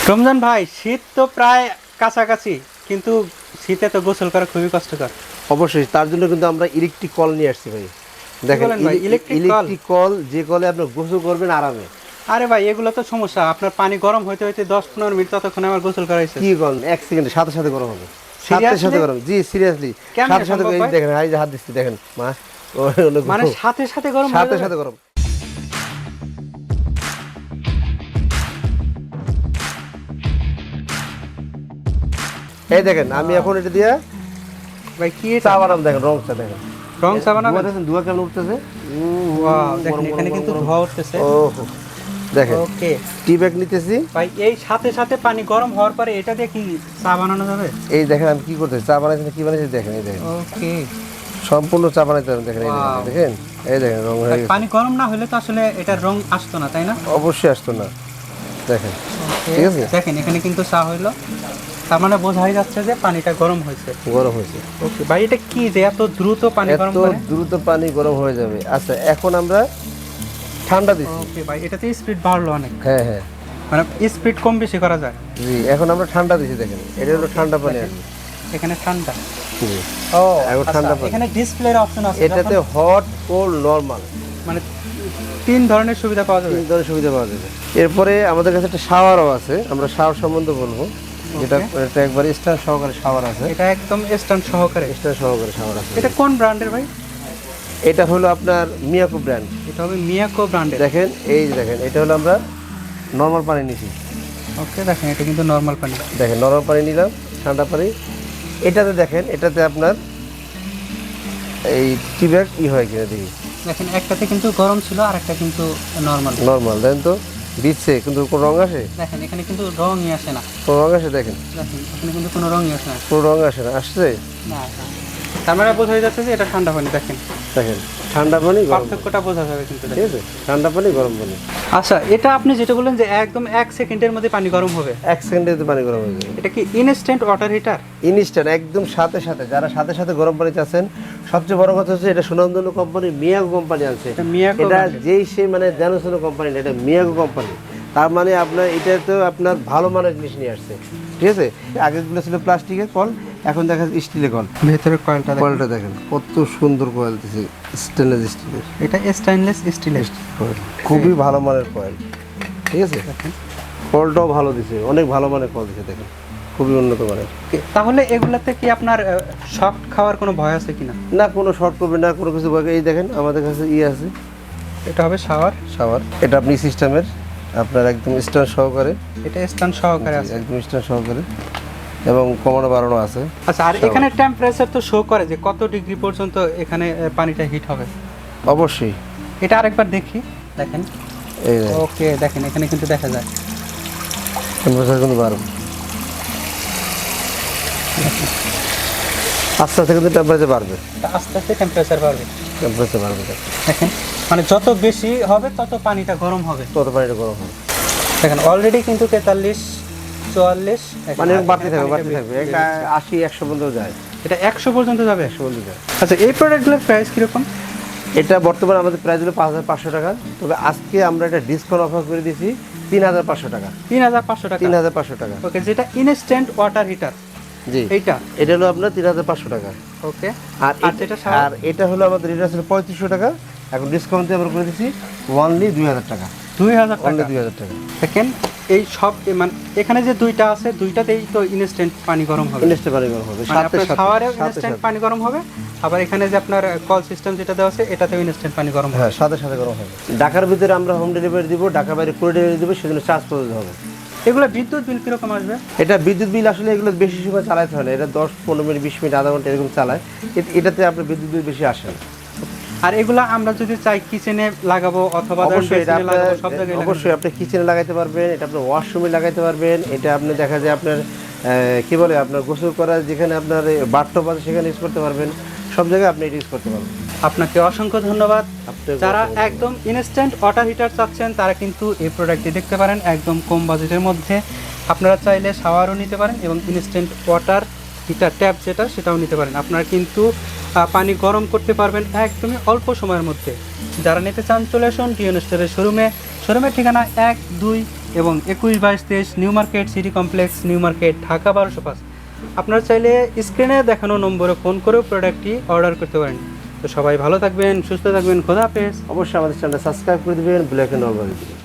রমজান ভাই, শীত তো প্রায় কাছাকাছি, কিন্তু শীতে তো গোসল করা খুবই কষ্টকর। অবশ্যই, তার জন্য কিন্তু আমরা ইলেকট্রিক কল নিয়ে আসছি ভাই। দেখেন ইলেকট্রিক কল, যে কলে আপনি গোসল করবেন আরামে। আরে ভাই, এগুলো তো সমস্যা, আপনার পানি গরম হইতে হইতে 10-15 মিনিট, ততক্ষণে আমার গোসল করা হয়েছে। কি কল 1 সেকেন্ডে সাথে সাথে গরম হবে, সাথে সাথে গরম। জি সিরিয়াসলি, সাথে সাথে এই দেখেন, এই যে হাত দিচ্ছি দেখেন মা, মানে সাথে সাথে গরম, সাথে সাথে গরম। এই দেখেন আমি এখন এটা দিয়া ভাই কি চা বানাম, দেখেন রংটা দেখেন, রং চা বানাবেন। দেখেন ধোঁয়া কেমন উঠতেছে। ওয়াও, দেখেন এখানে কিন্তু ধোঁয়া উঠতেছে। ওহো দেখেন, ওকে টি ব্যাগ নিতেছি ভাই। এই সাথে সাথে পানি গরম হওয়ার পরে এটা দিয়ে কি চা বানানো যাবে? এই দেখেন আমি কি করতেছি, চা বানাইছি কি বানাইছি দেখেন। এই দেখেন ওকে, সম্পূর্ণ চা বানাইতে হবে। দেখেন এই দেখেন, এই দেখেন রং হয়ে গেছে। পানি গরম না হলে তো আসলে এটার রং আসতো না, তাই না? অবশ্যই আসতো না। দেখেন ঠিক আছে, দেখেন এখানে কিন্তু চা হইলো, তার মানে বোঝাই যাচ্ছে যে পানিটা গরম হয়েছে। গরম হয়েছে। ওকে ভাই, এটা কি যে এত দ্রুত পানি গরম এত করে? দ্রুত পানি গরম হয়ে যাবে। আচ্ছা এখন আমরা ঠান্ডা দিচ্ছি। ওকে ভাই, এটাতে স্পিড বাড়লো অনেক। হ্যাঁ হ্যাঁ, মানে স্পিড কম বেশি করা যায়। জি এখন আমরা ঠান্ডা দিচ্ছি। দেখেন এটা হলো ঠান্ডা পানি আছে এখানে ঠান্ডা। জি ও এখন ঠান্ডা পানি। এখানে ডিসপ্লের অপশন আছে, এটাতে হট, কোল্ড, নরমাল, মানে 3 ধরনের সুবিধা পাওয়া যাবে। 3 ধরনের সুবিধা পাওয়া যাবে। এরপরে আমাদের কাছে একটা শাওয়ারও আছে, আমরা শাওয়ার সম্বন্ধে বলবো। এটা একবার স্ট্যান্ড সহকারে শাওয়ার আছে। এটা একদম স্ট্যান্ড সহকারে, স্ট্যান্ড সহকারে শাওয়ার আছে। এটা কোন ব্র্যান্ডের ভাই? এটা হলো আপনার মিয়াকো ব্র্যান্ড। এটা হবে মিয়াকো ব্র্যান্ডের। দেখেন এই যে দেখেন, এটা হলো আমরা নরমাল পানি নিছি। ওকে দেখেন, এটা কিন্তু নরমাল পানি। দেখেন নরমাল পানি নিলাম, ঠান্ডা পানি। এটাতে দেখেন, এটাতে আপনার এই টি ব্যাগ হয় কিনা দেখি। দেখেন একটাতে কিন্তু গরম ছিল, আর একটা কিন্তু নরমাল। নরমাল দেখেন তো দিচ্ছে, কিন্তু কোনো রং আসে? দেখেন এখানে কিন্তু রঙই আসে না। কোনো রং আসে? দেখেন দেখেন এখানে কিন্তু কোনো রঙই আসে না। কোনো রং আসে না, আসছে না, তার মানে বোঝা যাচ্ছে যে এটা ঠান্ডা পানি। দেখেন দেখেন ঠান্ডা পানি গরম, পার্থক্যটা বোঝা যাবে কিন্তু। ঠিক আছে, ঠান্ডা পানি গরম পানি। আচ্ছা, এটা আপনি যেটা বললেন যে একদম 1 সেকেন্ডের মধ্যে পানি গরম হবে, 1 সেকেন্ডে পানি গরম হয়ে যাবে। এটা কি ইনস্ট্যান্ট ওয়াটার হিটার? ইনস্ট্যান্ট, একদম সাথে সাথে। যারা সাথে সাথে গরম পানি চাচ্ছেন, সবচেয়ে বড় কথা হচ্ছে এটা সুনামধন্য কোম্পানি মিয়াকো কোম্পানি আছে। এটা যেই সে মানে জানোসোনো কোম্পানি না, এটা মিয়াকো কোম্পানি। তার মানে আপনার এটা তো আপনার ভালো মানের জিনিস নিয়ে আসছে, ঠিক আছে। আগেগুলো ছিল প্লাস্টিকের কল, এখন দেখা যাচ্ছে স্টিলের কল। ভেতরের কয়েলটা দেখেন কত সুন্দর কয়েল দিচ্ছে, স্টেনলেস স্টিলের। এটা স্টেনলেস স্টিলের কয়েল, খুবই ভালো মানের কয়েল, ঠিক আছে। কলটাও ভালো দিছে, অনেক ভালো মানের কল দিছে। দেখেন খুবই উন্নত মানের। তাহলে এগুলাতে কি আপনার শক খাওয়ার কোনো ভয় আছে কিনা? না, কোনো শর্ট করবে না, কোনো কিছু ভয়। এই দেখেন আমাদের কাছে আছে, এটা হবে শাওয়ার। এটা আপনি সিস্টেমের আপনার একদম স্ট্যান্ড সহকারে। এটা স্ট্যান্ড সহকারে আছে, একদম স্ট্যান্ড সহকারে, এবং কমানো বাড়ানো আছে। আচ্ছা, আর এখানে টেম্পারেচার তো শো করে যে কত ডিগ্রি পর্যন্ত এখানে পানিটা হিট হবে? অবশ্যই, এটা আরেকবার দেখি। দেখেন এই ওকে, দেখেন এখানে কিন্তু দেখা যায় টেম্পারেচার কিন্তু বাড়বে, আস্তে আস্তে কিন্তু টেম্পারেচার বাড়বে। আস্তে আস্তে টেম্পারেচার বাড়বে। দেখেন মানে যত বেশি হবে তত পানিটা গরম হবে, দেখেন অলরেডি কিন্তু 43, 44 মানে বাড়তে থাকবে। এটা 80, 100 পর্যন্ত যায়। এটা 100 পর্যন্ত যাবে। 100 পর্যন্ত যায়। আচ্ছা, এই প্রোডাক্টগুলোর প্রাইস কিরকম? এটা বর্তমানে আমাদের প্রাইস হলো 5500 টাকা। তবে আজকে আমরা এটা ডিসকাউন্ট অফার করে দিয়েছি 3500 টাকা। 3500 টাকা। 3500 টাকা। ওকে, যেটা ইনস্ট্যান্ট ওয়াটার হিটার, জি এটা হলো আপনার 3500 টাকা। ওকে, আর এটা হলো আমাদের রেট ছিল 3500 টাকা, এখন ডিসকাউন্ট দিয়ে আমরা করে দিয়েছি অনলি 2000 টাকা। 2000 টাকা। দেখেন এই সব মানে এখানে যে দুইটা আছে, দুইটাতেই তো ইনস্ট্যান্ট পানি গরম হবে। সাথে শাওয়ারে ইনস্ট্যান্ট পানি গরম হবে, আবার এখানে যে আপনার কল সিস্টেম যেটা দেওয়া আছে এটাতেও ইনস্ট্যান্ট পানি গরম হবে। হ্যাঁ, সাথে সাথে গরম হবে। ঢাকার ভিতরে আমরা হোম ডেলিভারি দিব, ঢাকা বাইরে করে ডেলিভারি দিব, সেজন্য চার্জ প্রযোজ্য হবে। এগুলো বিদ্যুৎ বিল কিরকম আসবে? এটা বিদ্যুৎ বিল আসলে এগুলো বেশি সময় চালাতে হয় না, এটা 10-15 মিনিট, 20 মিনিট, আধা ঘন্টা এরকম চালায়। এটাতে আপনার বিদ্যুৎ বিল বেশি আসে না। আর এগুলা আমরা যদি চাই কিচেনে লাগাবো অথবা অবশ্যই আপনি কিচেনে লাগাইতে পারবেন, এটা আপনি ওয়াশরুমে লাগাইতে পারবেন। এটা আপনি দেখা যায় আপনার কি বলে আপনার গোসল করার যেখানে আপনার বাথটব আছে সেখানে ইউজ করতে পারবেন, সব জায়গায় আপনি এটা ইউজ করতে পারবেন। আপনাকে অসংখ্য ধন্যবাদ। যারা একদম ইনস্ট্যান্ট ওয়াটার হিটার চাচ্ছেন তারা কিন্তু এই প্রোডাক্টটি দেখতে পারেন, একদম কম বাজেটের মধ্যে। আপনারা চাইলে শাওয়ারও নিতে পারেন এবং ইনস্ট্যান্ট ওয়াটার হিটার ট্যাপ যেটা সেটাও নিতে পারেন। আপনারা কিন্তু পানি গরম করতে পারবেন একদমই অল্প সময়ের মধ্যে। যারা নিতে চান চলে আসুন ডিএন স্টোরের শোরুমের ঠিকানা 1, 2, এবং 21-22-23 new market city complex, new market, Dhaka 1205। আপনারা চাইলে স্ক্রিনে দেখানো নম্বরে ফোন করেও প্রোডাক্টটি অর্ডার করতে পারেন। তো সবাই ভালো থাকবেন, সুস্থ থাকবেন, খোদা হাফেজ। অবশ্যই আমাদের চ্যানেল সাবস্ক্রাইব করে দেবেন, ব্ল্যাক এন্ড অল করে দেবেন।